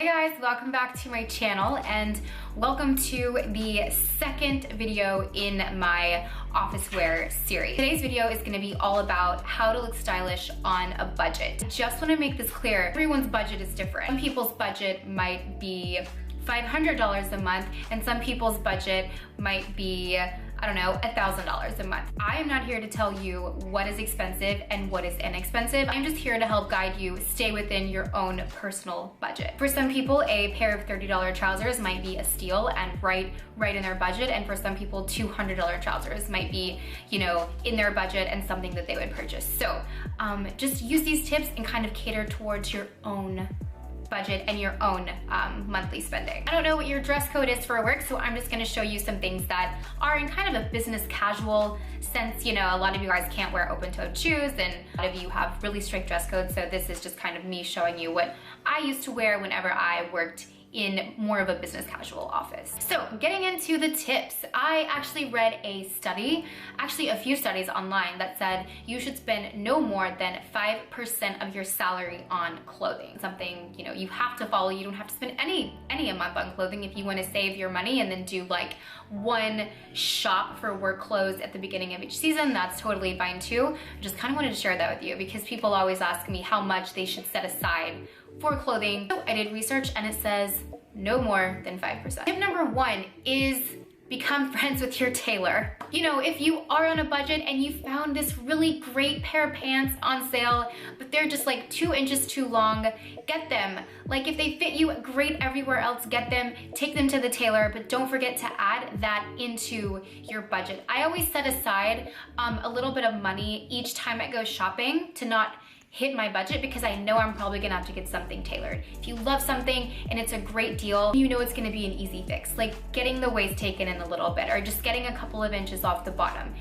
Hey guys, welcome back to my channel and welcome to the second video in my office wear series. Today's video is gonna be all about how to look stylish on a budget. I just wanna make this clear, everyone's budget is different. Some people's budget might be $500 a month and some people's budget might be, I don't know, $1,000 a month. I am not here to tell you what is expensive and what is inexpensive. I'm just here to help guide you stay within your own personal budget. For some people, a pair of $30 trousers might be a steal and right in their budget. And for some people, $200 trousers might be, in their budget and something that they would purchase. So just use these tips and kind of cater towards your own budget and your own monthly spending. I don't know what your dress code is for work, so I'm just gonna show you some things that are in kind of a business casual sense. A lot of you guys can't wear open-toed shoes and a lot of you have really strict dress codes, so this is just kind of me showing you what I used to wear whenever I worked in more of a business casual office. So getting into the tips, I actually read a few studies online that said you should spend no more than 5% of your salary on clothing. Something, you have to follow. You don't have to spend any a month on clothing if you want to save your money and then do like one shop for work clothes at the beginning of each season. That's totally fine too. I just kind of wanted to share that with you because people always ask me how much they should set aside for clothing. So I did research and it says no more than 5%. Tip number one is become friends with your tailor. If you are on a budget and you found this really great pair of pants on sale, but they're just like 2 inches too long, get them. Like if they fit you great everywhere else, get them, take them to the tailor, but don't forget to add that into your budget. I always set aside a little bit of money each time I go shopping to not hit my budget because I know I'm probably gonna have to get something tailored. If you love something and it's a great deal, it's gonna be an easy fix, like getting the waist taken in a little bit or just getting a couple of inches off the bottom.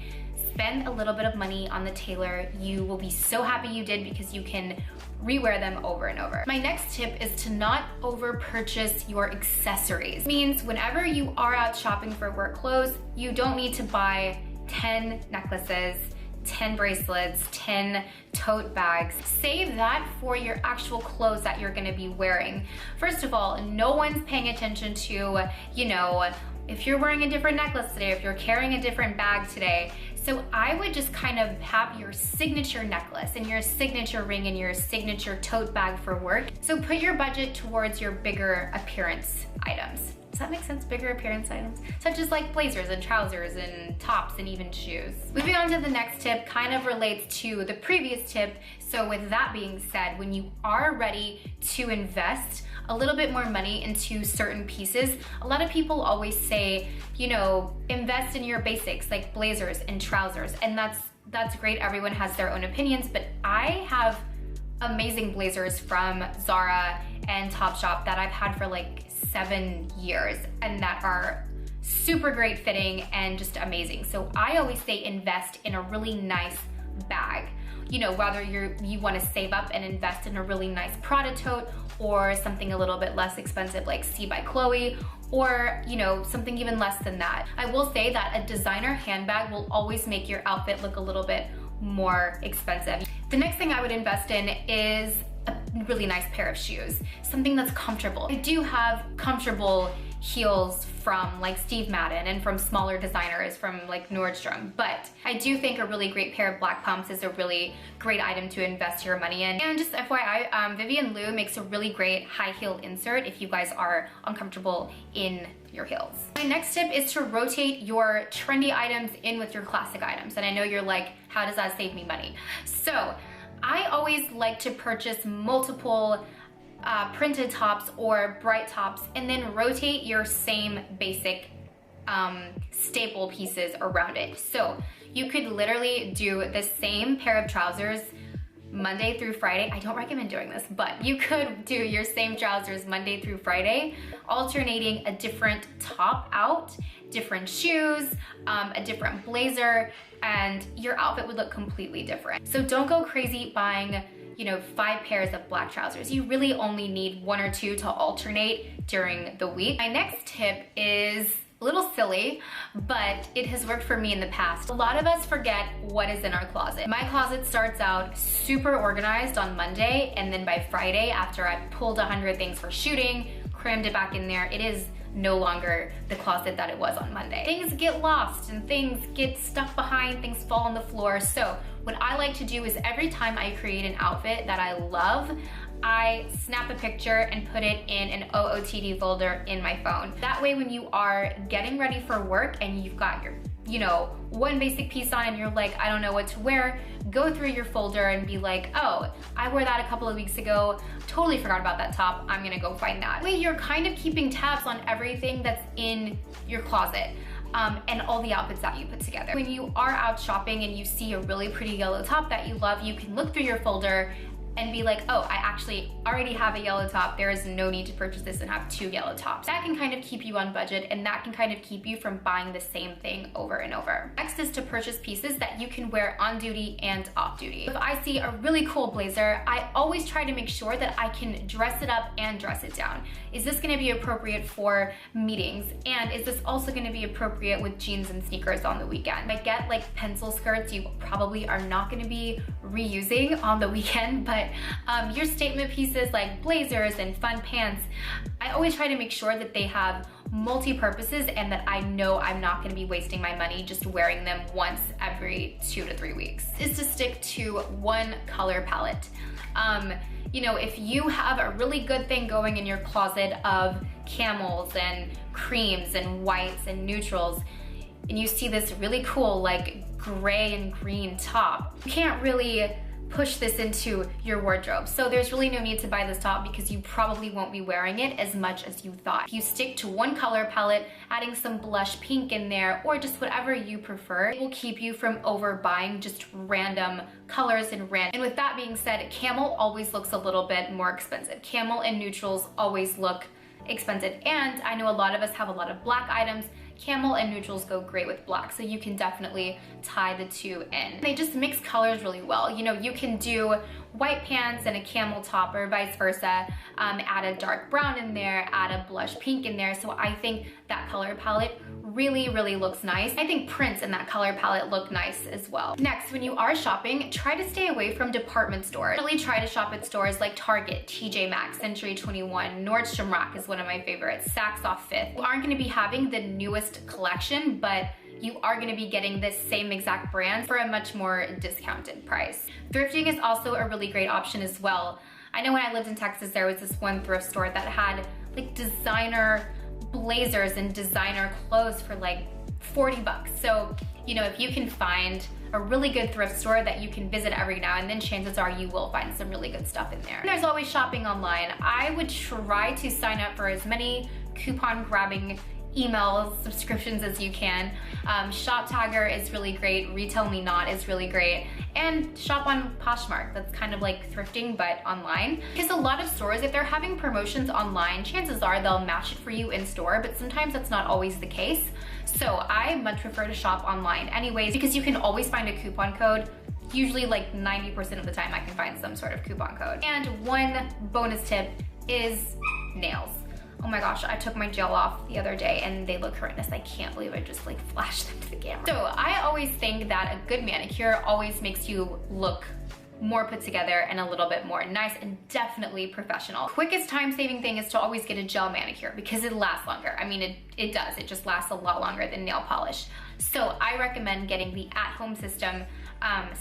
Spend a little bit of money on the tailor. You will be so happy you did because you can rewear them over and over. My next tip is to not over purchase your accessories. It means whenever you are out shopping for work clothes, you don't need to buy 10 necklaces, 10 bracelets, 10 tote bags. Save that for your actual clothes that you're gonna be wearing. First of all, no one's paying attention to, if you're wearing a different necklace today, if you're carrying a different bag today. So I would just kind of have your signature necklace and your signature ring and your signature tote bag for work. So put your budget towards your bigger appearance items. Does that make sense? Bigger appearance items, such as like blazers and trousers and tops and even shoes. Moving on to the next tip, kind of relates to the previous tip. So with that being said, when you are ready to invest a little bit more money into certain pieces, a lot of people always say, invest in your basics like blazers and trousers. And that's great. Everyone has their own opinions, but I have amazing blazers from Zara and Topshop that I've had for like 7 years and that are super great fitting and just amazing. So I always say invest in a really nice bag. Whether you want to save up and invest in a really nice Prada tote or something a little bit less expensive like C by Chloe or something even less than that. I will say that a designer handbag will always make your outfit look a little bit more expensive. The next thing I would invest in is a really nice pair of shoes, something that's comfortable. I do have comfortable heels from like Steve Madden and from smaller designers from like Nordstrom, but I do think a really great pair of black pumps is a really great item to invest your money in. And just FYI, Vivian Leigh makes a really great high heel insert if you guys are uncomfortable in your heels. My next tip is to rotate your trendy items in with your classic items. And I know you're like, how does that save me money? So I always like to purchase multiple printed tops or bright tops and then rotate your same basic staple pieces around it. So you could literally do the same pair of trousers Monday through Friday. I don't recommend doing this, but you could do your same trousers Monday through Friday, alternating a different top out, different shoes, a different blazer, and your outfit would look completely different. So don't go crazy buying 5 pairs of black trousers. You really only need 1 or 2 to alternate during the week. My next tip is a little silly, but it has worked for me in the past. A lot of us forget what is in our closet. My closet starts out super organized on Monday, and then by Friday, after I've pulled 100 things for shooting, crammed it back in there, it is no longer the closet that it was on Monday. Things get lost and things get stuck behind, things fall on the floor. So what I like to do is every time I create an outfit that I love, I snap a picture and put it in an OOTD folder in my phone. That way when you are getting ready for work and you've got your, one basic piece on and you're like, I don't know what to wear, go through your folder and be like, oh, I wore that a couple of weeks ago, totally forgot about that top, I'm gonna go find that. That way you're kind of keeping tabs on everything that's in your closet. And all the outfits that you put together. When you are out shopping and you see a really pretty yellow top that you love, you can look through your folder and be like, oh, I actually already have a yellow top. There is no need to purchase this and have 2 yellow tops. That can kind of keep you on budget, and that can kind of keep you from buying the same thing over and over. Next is to purchase pieces that you can wear on duty and off duty. If I see a really cool blazer, I always try to make sure that I can dress it up and dress it down. Is this gonna be appropriate for meetings? And is this also gonna be appropriate with jeans and sneakers on the weekend? If I get like pencil skirts, you probably are not gonna be reusing on the weekend, but your statement pieces like blazers and fun pants, I always try to make sure that they have multi-purposes and that I know I'm not gonna be wasting my money just wearing them once every 2 to 3 weeks. Is to stick to one color palette. If you have a really good thing going in your closet of camels and creams and whites and neutrals, and you see this really cool like gray and green top, you can't really push this into your wardrobe. So there's really no need to buy this top because you probably won't be wearing it as much as you thought. If you stick to one color palette, adding some blush pink in there, or just whatever you prefer, it will keep you from overbuying just random colors and And with that being said, camel always looks a little bit more expensive. Camel and neutrals always look expensive. And I know a lot of us have a lot of black items. Camel and neutrals go great with black, so you can definitely tie the two in. They just mix colors really well. You can do white pants and a camel top or vice versa, add a dark brown in there, add a blush pink in there. So I think that color palette really, really looks nice. I think prints in that color palette look nice as well. Next, when you are shopping, try to stay away from department stores. Really try to shop at stores like Target, TJ Maxx, Century 21, Nordstrom Rack is one of my favorites, Saks Off 5th. You aren't gonna be having the newest collection, but you are gonna be getting this same exact brand for a much more discounted price. Thrifting is also a really great option as well. I know when I lived in Texas, there was this one thrift store that had like designer blazers and designer clothes for like 40 bucks. So, if you can find a really good thrift store that you can visit every now and then, chances are you will find some really good stuff in there. And there's always shopping online. I would try to sign up for as many coupon grabbing email subscriptions as you can. ShopTagger is really great, Retail Me Not is really great, and shop on Poshmark. That's kind of like thrifting but online. Because a lot of stores, if they're having promotions online, chances are they'll match it for you in store, but sometimes that's not always the case. So I much prefer to shop online anyways, because you can always find a coupon code. Usually like 90% of the time I can find some sort of coupon code. And one bonus tip is nails. Oh my gosh, I took my gel off the other day and they look horrendous. I can't believe I just like flashed them to the camera. So I always think that a good manicure always makes you look more put together and a little bit more nice and definitely professional. Quickest time-saving thing is to always get a gel manicure because it lasts longer. I mean, it does. It just lasts a lot longer than nail polish. So I recommend getting the at-home system.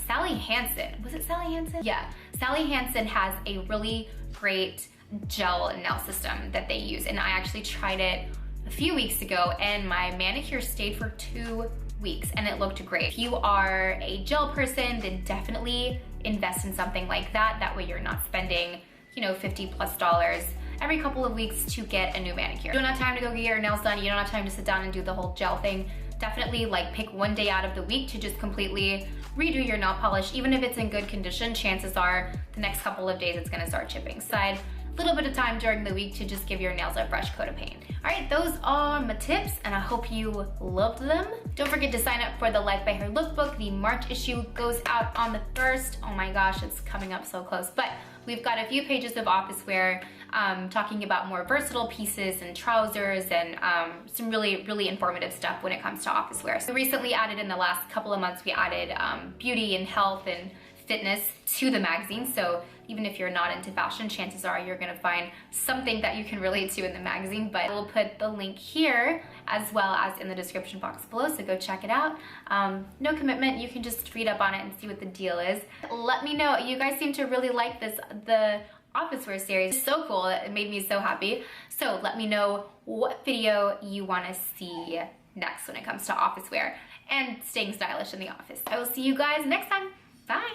Sally Hansen, was it Sally Hansen? Yeah, Sally Hansen has a really great gel nail system that they use, and I actually tried it a few weeks ago and my manicure stayed for 2 weeks and it looked great. If you are a gel person, then definitely invest in something like that. That way you're not spending, $50+ every couple of weeks to get a new manicure. You don't have time to go get your nails done, you don't have time to sit down and do the whole gel thing. Definitely pick one day out of the week to just completely redo your nail polish. Even if it's in good condition, chances are the next couple of days it's gonna start chipping. Side little bit of time during the week to just give your nails a fresh coat of paint. All right, those are my tips and I hope you loved them. Don't forget to sign up for the Life by Her lookbook. The March issue goes out on the 1st. Oh my gosh, it's coming up so close. But we've got a few pages of office wear talking about more versatile pieces and trousers and some really informative stuff when it comes to office wear. So recently added, in the last couple of months, we added beauty and health and fitness to the magazine. So even if you're not into fashion, chances are you're gonna find something that you can relate to in the magazine. But we'll put the link here as well as in the description box below, so go check it out. No commitment, you can just read up on it and see what the deal is. Let me know, you guys seem to really like the office wear series. It's so cool, it made me so happy. So let me know what video you wanna see next when it comes to office wear and staying stylish in the office. I will see you guys next time. Bye.